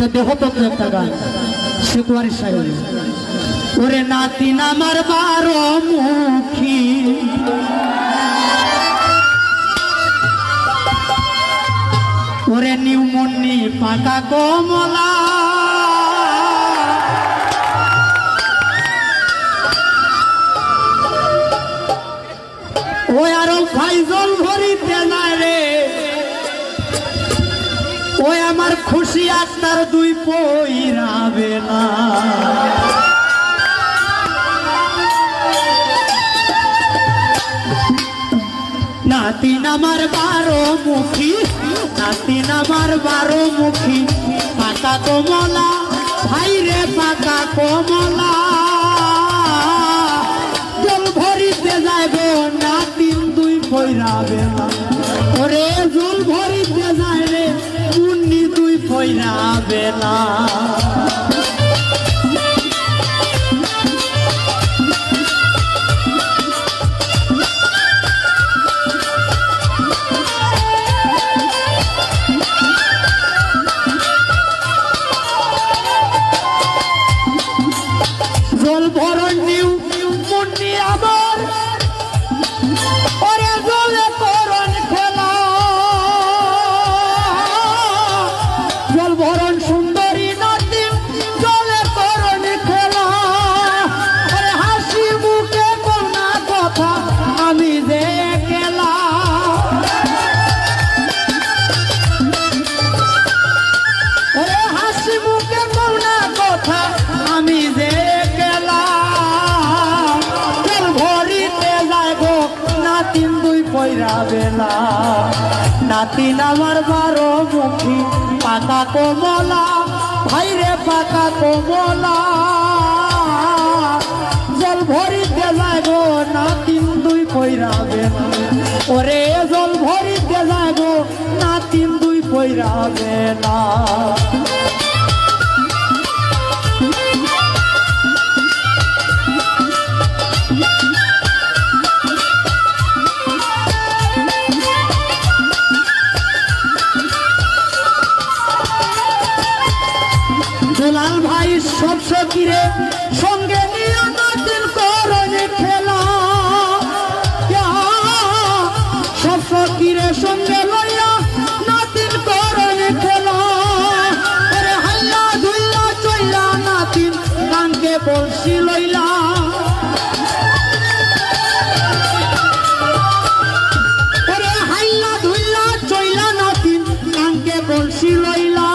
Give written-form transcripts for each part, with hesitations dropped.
তো দেহ তো একটা গান শিকুয়ারি সাহেব ওরে নাতিন আমার 12 মুখী ওরে নিউমনি পাকা কমলা ও আরো ভাই জল ভরিতে না রে ও আমার খুশি আক্তার 2 পইরাবে না নাতিন আমার 12 মুখী নাতিন আমার 12 মুখী পাকা কমলা ভাই রে পাকা কমলা জল ভরিতে যাইব নাতিন 2 পইরাবে না ওরে জল ভরিতে যায় রে মুন্নি 2 পইরাবে না জল ভরণ নিউ মুন্নি আবার ওরে জলে করণ খেলা জল ভরণ সুন্দরী নাতিন জলে করণ খেলা ওরে হাসি মুখে কোনা কথা আমি যে একলা ওরে হাসি মুখে কোনা কথা আমি যে নাতিন 2 পইরাবে না নাতিন আমার 12 মুখী পাকা কমলা ভাই রে পাকা কমলা জল ভরিতে যাইব নাতিন 2 পইরাবে না ওরে জল ভরিতে যাইব নাতিন 2 পইরাবে না দুলাল ভাই সব সখীরে সঙ্গে নিয়ে নাতিন করণে খেলা সব সখীরে সঙ্গে লইয়া নাতিন করণে খেলা আরে হাল্লা ধুল্লা চইলা নাতিন কানকে বলছি লইলা আরে হাল্লা ধুল্লা চইলা নাতিন কানকে বলছি লইলা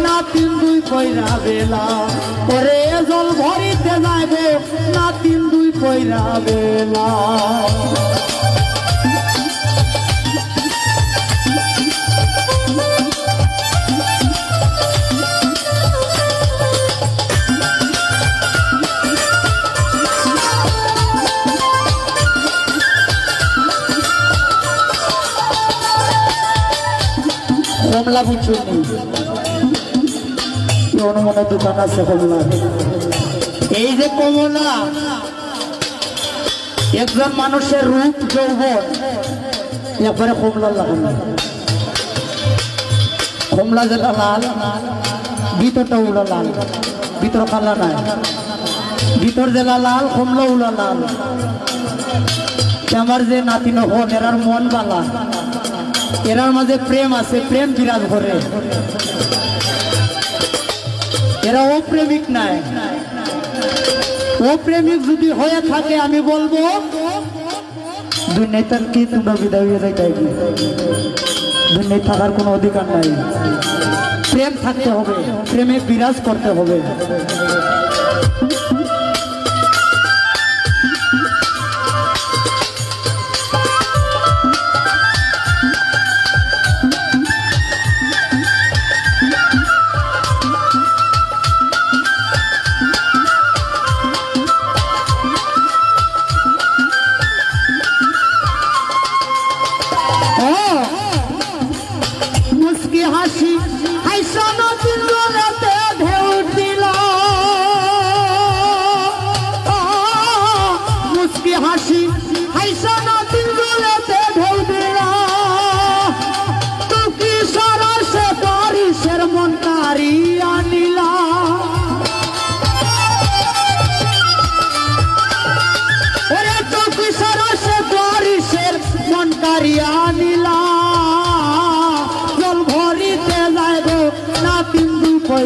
নাতিন 2 পইরাবে না ওরে জল ভরিতে যাইব নাতিন 2 পইরাবে না কমলা বুঝুনি মনে দোকান আছে কমলা এই যে কমলা একজন মানুষের রূপ যৌবন একবারে কমলা লাগানো কমলা যেটা লাল ভিতরটা উড়া লাল ভিতর কালা নাই ভিতর যেটা লাল কমলা উড়া লাল আমার যে নাতিন হন এরার মন বালা এরার মাঝে প্রেম আছে প্রেম বিরাজ করে এরা অপ্রেমিক নাই অপ্রেমিক যদি হয়ে থাকে আমি বলবো দুনিয়ার কি তোমরা বিদায় হয়ে যাই দুনিয়ায় থাকার কোনো অধিকার নাই প্রেম থাকতে হবে প্রেমে বিরাজ করতে হবে হাসি হাসি হাসি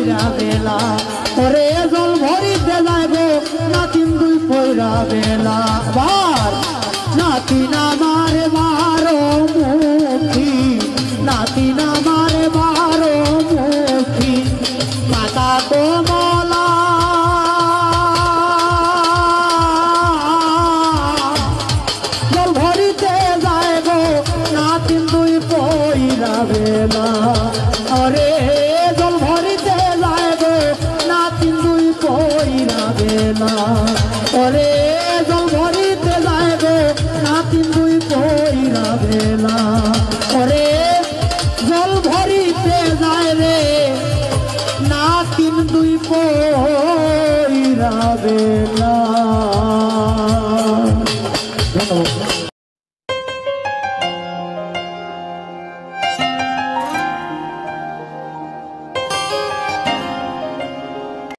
পয়রা বেলা ওরে জল ভরিতে যাইব নাতিন দুই পয়রা বেলা বার নাতিন আমার বারো মুখী নাতিন আমার বারো মুখী মাতা কমলা জল ভরিতে যাইব নাতিন দুই পয়রা বেলা ওরে জল ভরিতে যাইব নাতিন দুই পয়রা বেলা ওরে জল ভরিতে যাইব নাতিন দুই পয়রা বেলা ওরে জল ভরিতে যায় রে নাতিন দুই পয়রা বেলা।